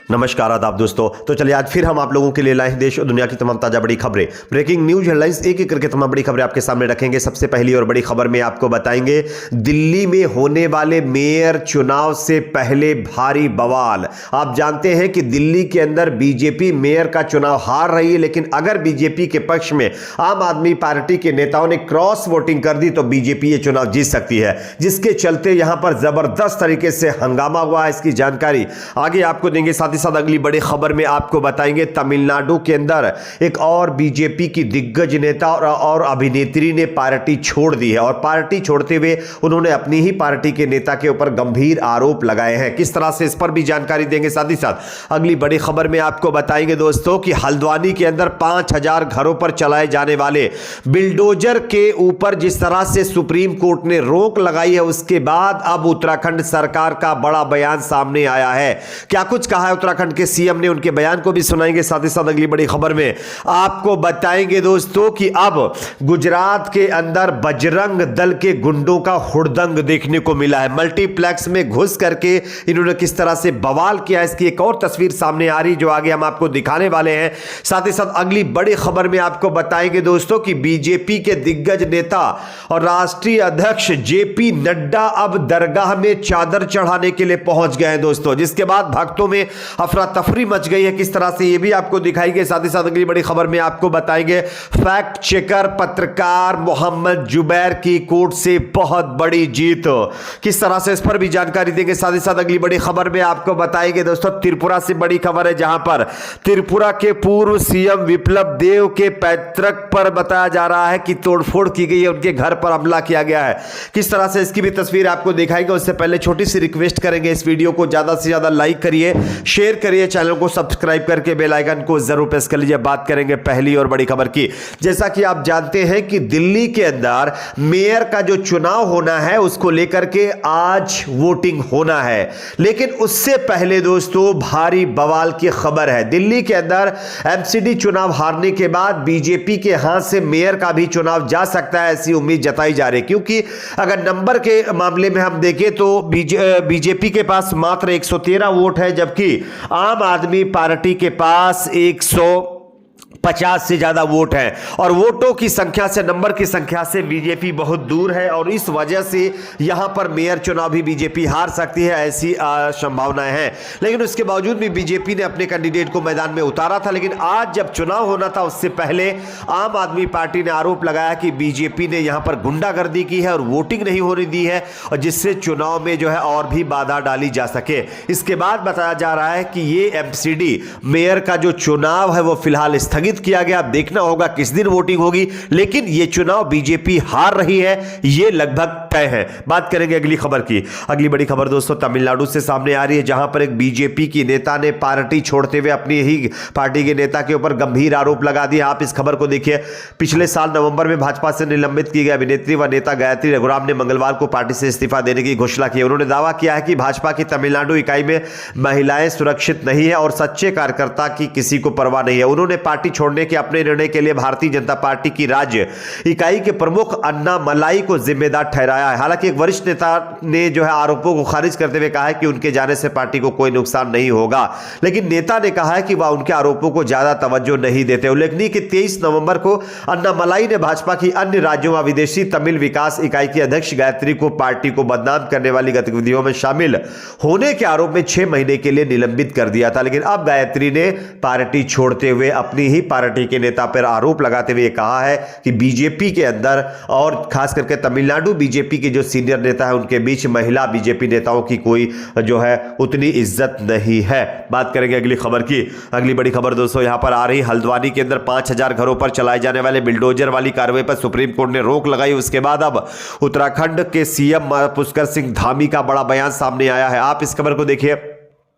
नमस्कार आदाब दोस्तों। तो चलिए आज फिर हम आप लोगों के लिए लाए हैं देश और दुनिया की तमाम ताजा बड़ी खबरें, ब्रेकिंग न्यूज हेडलाइंस, एक एक करके तमाम बड़ी खबरें आपके सामने रखेंगे। सबसे पहली और बड़ी खबर में आपको बताएंगे दिल्ली में होने वाले मेयर चुनाव से पहले भारी बवाल। आप जानते हैं कि दिल्ली के अंदर बीजेपी मेयर का चुनाव हार रही है, लेकिन अगर बीजेपी के पक्ष में आम आदमी पार्टी के नेताओं ने क्रॉस वोटिंग कर दी तो बीजेपी ये चुनाव जीत सकती है, जिसके चलते यहां पर जबरदस्त तरीके से हंगामा हुआ है। इसकी जानकारी आगे आपको देंगे। साथ ही साथ अगली बड़ी खबर में आपको बताएंगे तमिलनाडु के अंदर एक और बीजेपी की दिग्गज नेता और अभिनेत्री ने पार्टी छोड़ दी है, और पार्टी छोड़ते हुए उन्होंने अपनी ही पार्टी के नेता के ऊपर गंभीर आरोप लगाए हैं। किस तरह से, इस पर भी जानकारी देंगे। साथ ही साथ अगली बड़ी खबर में आपको बताएंगे दोस्तों कि हल्द्वानी के अंदर 5000 घरों पर चलाए जाने वाले बिल्डोजर के ऊपर जिस तरह से सुप्रीम कोर्ट ने रोक लगाई है, उसके बाद अब उत्तराखंड सरकार का बड़ा बयान सामने आया है। क्या कुछ कहा है उत्तराखंड के सीएम ने, उनके बयान को भी सुनाएंगे। साथ ही साथ अगली बड़ी खबर में आपको बताएंगे दोस्तों कि अब गुजरात के अंदर बजरंग दल के गुंडों का हुड़दंग देखने को मिला है। मल्टीप्लेक्स में घुस करके इन्होंने किस तरह से बवाल किया, इसकी एक और तस्वीर सामने आ रही जो आगे हम आपको दिखाने वाले हैं। साथ ही साथ अगली बड़ी खबर में आपको बताएंगे दोस्तों कि बीजेपी के दिग्गज नेता और राष्ट्रीय अध्यक्ष जेपी नड्डा अब दरगाह में चादर चढ़ाने के लिए पहुंच गए हैं दोस्तों, जिसके बाद भक्तों में अफरा तफरी मच गई है। किस तरह से ये भी आपको दिखाएंगे। साथ ही साथ अगली बड़ी खबर में आपको बताएंगे फैक्ट चेकर पत्रकार मोहम्मद जुबैर की कोर्ट से बहुत बड़ी जीत, किस तरह से, इस पर भी जानकारी देंगे। साथ ही साथ अगली बड़ी खबर में आपको बताएंगे दोस्तों त्रिपुरा से बड़ी खबर है, जहां पर त्रिपुरा के पूर्व सीएम विप्लव देव के पैतृक पर बताया जा रहा है कि तोड़फोड़ की गई है, उनके घर पर हमला किया गया है। किस तरह से, इसकी भी तस्वीर आपको दिखाएंगे। उससे पहले छोटी सी रिक्वेस्ट करेंगे, इस वीडियो को ज्यादा से ज्यादा लाइक करिए, शेयर करिए, चैनल को सब्सक्राइब करके बेल आइकन को जरूर प्रेस कर लीजिए। बात करेंगे पहली और बड़ी खबर की। जैसा कि आप जानते हैं कि दिल्ली के अंदर मेयर का जो चुनाव होना है उसको लेकर के आज वोटिंग होना है, लेकिन उससे पहले दोस्तों भारी बवाल की खबर है। दिल्ली के अंदर एमसीडी चुनाव हारने के बाद बीजेपी के हाथ से मेयर का भी चुनाव जा सकता है, ऐसी उम्मीद जताई जा रही है, क्योंकि अगर नंबर के मामले में हम देखें तो बीजेपी के पास मात्र 113 वोट है, जबकि आम आदमी पार्टी के पास 150 से ज्यादा वोट है, और वोटों की संख्या से, नंबर की संख्या से बीजेपी बहुत दूर है, और इस वजह से यहां पर मेयर चुनाव भी बीजेपी हार सकती है, ऐसी संभावनाएं हैं। लेकिन उसके बावजूद भी बीजेपी ने अपने कैंडिडेट को मैदान में उतारा था। लेकिन आज जब चुनाव होना था उससे पहले आम आदमी पार्टी ने आरोप लगाया कि बीजेपी ने यहां पर गुंडागर्दी की है और वोटिंग नहीं होने दी है, और जिससे चुनाव में जो है और भी बाधा डाली जा सके। इसके बाद बताया जा रहा है कि ये एमसीडी मेयर का जो चुनाव है वो फिलहाल स्थगित किया गया। अब देखना होगा किस दिन वोटिंग होगी, लेकिन यह चुनाव बीजेपी हार रही है, यह लगभग तय है। बात करेंगे अगली खबर की। अगली बड़ी खबर दोस्तों तमिलनाडु से सामने आ रही है, जहां पर एक बीजेपी की नेता ने पार्टी छोड़ते हुए अपनी ही पार्टी के नेता के ऊपर गंभीर आरोप लगा दिया। आप इस खबर को देखिए। पिछले साल नवंबर में भाजपा से निलंबित की गई अभिनेत्री व नेता गायत्री रघुराम ने मंगलवार को पार्टी से इस्तीफा देने की घोषणा की। उन्होंने दावा किया है कि भाजपा की तमिलनाडु इकाई में महिलाएं सुरक्षित नहीं है और सच्चे कार्यकर्ता की किसी को परवाह नहीं है। उन्होंने पार्टी छोड़ने के अपने निर्णय के लिए भारतीय जनता पार्टी की राज्य इकाई के प्रमुख अन्नामलाई को जिम्मेदार ठहराया है। हालांकि एक वरिष्ठ नेता ने जो है आरोपों को खारिज करते हुए कहा है कि उनके जाने से पार्टी को कोई नुकसान नहीं होगा, लेकिन नेता ने कहा है कि वह उनके आरोपों को ज्यादा तवज्जो नहीं देते। उल्लेखनीय कि 23 नवंबर को अन्नामलाई ने भाजपा की अन्य राज्यों व विदेशी तमिल विकास इकाई की अध्यक्ष गायत्री को पार्टी को बदनाम करने वाली गतिविधियों में शामिल होने के आरोप में 6 महीने के लिए निलंबित कर दिया था। लेकिन अब गायत्री ने पार्टी छोड़ते हुए अपनी ही पार्टी के नेता पर आरोप लगाते हुए कहा है कि बीजेपी के अंदर और खास करके तमिलनाडु बीजेपी के जो सीनियर नेता है उनके बीच महिला बीजेपी नेताओं की कोई जो है उतनी इज्जत नहीं है। बात करेंगे अगली खबर की। अगली बड़ी खबर दोस्तों यहां पर आ रही, हल्द्वानी के अंदर 5000 घरों पर चलाए जाने वाले बिल्डोजर वाली कार्रवाई पर सुप्रीम कोर्ट ने रोक लगाई। उसके बाद अब उत्तराखंड के सीएम पुष्कर सिंह धामी का बड़ा बयान सामने आया है। आप इस खबर को देखिए।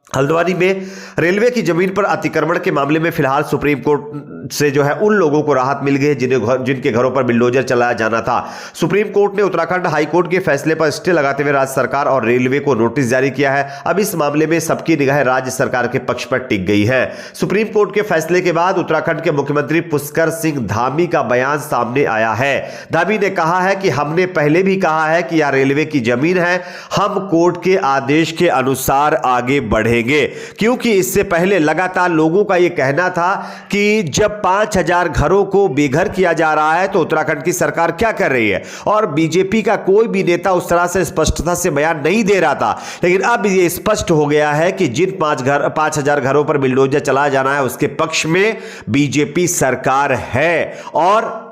हल्द्वानी में रेलवे की जमीन पर अतिक्रमण के मामले में फिलहाल सुप्रीम कोर्ट से जो है उन लोगों को राहत मिल गई जिनके घरों पर बिल्डोजर चलाया जाना था। सुप्रीम कोर्ट ने उत्तराखंड हाईकोर्ट के फैसले पर स्टे लगाते हुए राज्य सरकार और रेलवे को नोटिस जारी किया है। अब इस मामले में सबकी निगाहें राज्य सरकार के पक्ष पर टिक गई है। सुप्रीम कोर्ट के फैसले के बाद उत्तराखंड के मुख्यमंत्री पुष्कर सिंह धामी का बयान सामने आया है। धामी ने कहा है कि हमने पहले भी कहा है कि यह रेलवे की जमीन है, हम कोर्ट के आदेश के अनुसार आगे बढ़ेंगे। देंगे, क्योंकि इससे पहले लगातार लोगों का यह कहना था कि जब 5000 घरों को बेघर किया जा रहा है तो उत्तराखंड की सरकार क्या कर रही है, और बीजेपी का कोई भी नेता उस तरह से स्पष्टता से बयान नहीं दे रहा था। लेकिन अब यह स्पष्ट हो गया है कि जिन 5000 घरों पर बिल्डोजर चलाया जाना है उसके पक्ष में बीजेपी सरकार है। और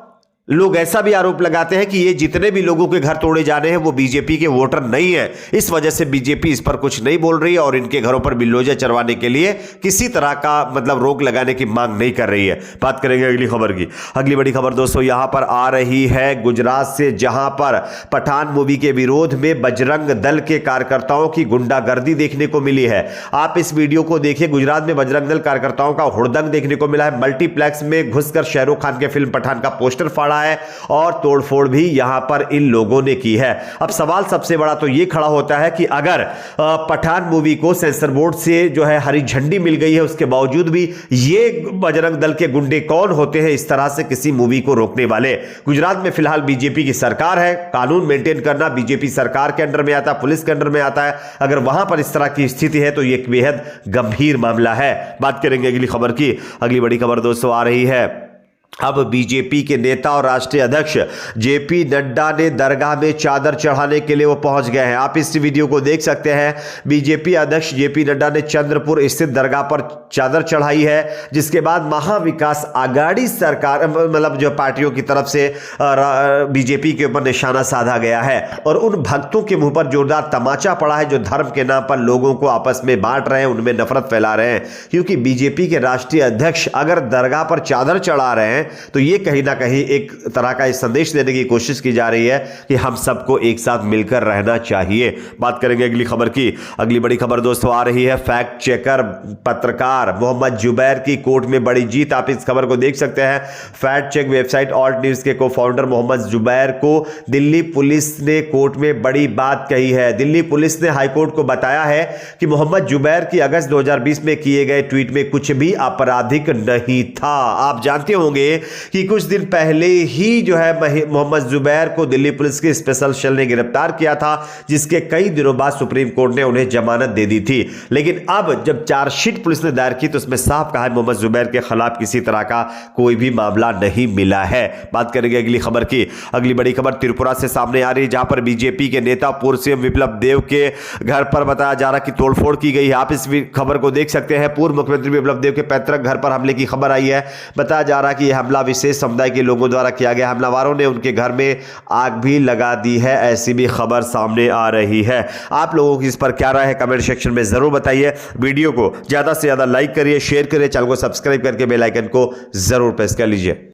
लोग ऐसा भी आरोप लगाते हैं कि ये जितने भी लोगों के घर तोड़े जाने हैं वो बीजेपी के वोटर नहीं है, इस वजह से बीजेपी इस पर कुछ नहीं बोल रही है और इनके घरों पर बिल्डोजर चलवाने के लिए किसी तरह का मतलब रोक लगाने की मांग नहीं कर रही है। बात करेंगे अगली खबर की। अगली बड़ी खबर दोस्तों यहां पर आ रही है गुजरात से, जहां पर पठान मूवी के विरोध में बजरंग दल के कार्यकर्ताओं की गुंडागर्दी देखने को मिली है। आप इस वीडियो को देखिए। गुजरात में बजरंग दल कार्यकर्ताओं का हुड़दंग देखने को मिला है। मल्टीप्लेक्स में घुसकर शाहरुख खान के फिल्म पठान का पोस्टर फाड़ा है और तोड़फोड़ भी यहां पर इन लोगों ने की है। अब सवाल सबसे बड़ा तो यह खड़ा होता है कि अगर पठान मूवी को सेंसर बोर्ड से जो है हरी झंडी मिल गई है, उसके बावजूद भी ये बजरंग दल के गुंडे कौन होते हैं इस तरह से किसी मूवी को रोकने वाले। गुजरात में फिलहाल बीजेपी की सरकार है, कानून मेंटेन करना बीजेपी सरकार के अंडर में आता है, पुलिस के अंडर में आता है। अगर वहां पर इस तरह की स्थिति है तो यह एक बेहद गंभीर मामला है। बात करेंगे अगली खबर की। अगली बड़ी खबर दोस्तों आ रही है, अब बीजेपी के नेता और राष्ट्रीय अध्यक्ष जेपी नड्डा ने दरगाह में चादर चढ़ाने के लिए वो पहुंच गए हैं। आप इस वीडियो को देख सकते हैं। बीजेपी अध्यक्ष जेपी नड्डा ने चंद्रपुर स्थित दरगाह पर चादर चढ़ाई है, जिसके बाद महाविकास आघाड़ी सरकार मतलब जो पार्टियों की तरफ से बीजेपी के ऊपर निशाना साधा गया है और उन भक्तों के मुंह पर जोरदार तमाचा पड़ा है जो धर्म के नाम पर लोगों को आपस में बांट रहे हैं, उनमें नफरत फैला रहे हैं। क्योंकि बीजेपी के राष्ट्रीय अध्यक्ष अगर दरगाह पर चादर चढ़ा रहे हैं तो यह कहीं ना कहीं एक तरह का संदेश देने की कोशिश की जा रही है कि हम सबको एक साथ मिलकर रहना चाहिए। बात करेंगे अगली खबर की। अगली बड़ी खबर दोस्तों आ रही है, फैक्ट चेकर पत्रकार मोहम्मद जुबैर की कोर्ट में बड़ी जीत। आप इस खबर को देख सकते हैं। Fact check website Alt News के को फाउंडर मोहम्मद जुबैर को दिल्ली पुलिस ने कोर्ट में बड़ी बात कही है। दिल्ली पुलिस ने हाईकोर्ट को बताया है कि मोहम्मद जुबैर की अगस्त 2020 में किए गए ट्वीट में कुछ भी आपराधिक नहीं था। आप जानते होंगे कि कुछ दिन पहले ही जो है मोहम्मद जुबैर को दिल्ली पुलिस की स्पेशल सेल ने गिरफ्तार किया था, जिसके कई दिनों बाद सुप्रीम कोर्ट ने उन्हें जमानत दे दी थी। लेकिन अब जब चार्जशीट पुलिस ने दायर की तो उसमें साफ कहा है मोहम्मद जुबैर के खिलाफ किसी तरह का कोई भी मामला नहीं मिला है। बात करेंगे अगली खबर की। अगली बड़ी खबर त्रिपुरा से सामने आ रही है, जहां पर बीजेपी के नेता पूर्व सीएम विप्लव देव के घर पर बताया जा रहा कि तोड़फोड़ की गई है। आप इस खबर को देख सकते हैं। पूर्व मुख्यमंत्री विप्लव देव के पैतृक घर पर हमले की खबर आई है। बताया जा रहा कि यह हमला विशेष समुदाय के लोगों द्वारा किया गया। हमलावरों ने उनके घर में आग भी लगा दी है, ऐसी भी खबर सामने आ रही है। आप लोगों की इस पर क्या राय है कमेंट सेक्शन में जरूर बताइए। वीडियो को ज्यादा से ज्यादा लाइक करिए, शेयर करिए, चैनल को सब्सक्राइब करके बेल आइकन को जरूर प्रेस कर लीजिए।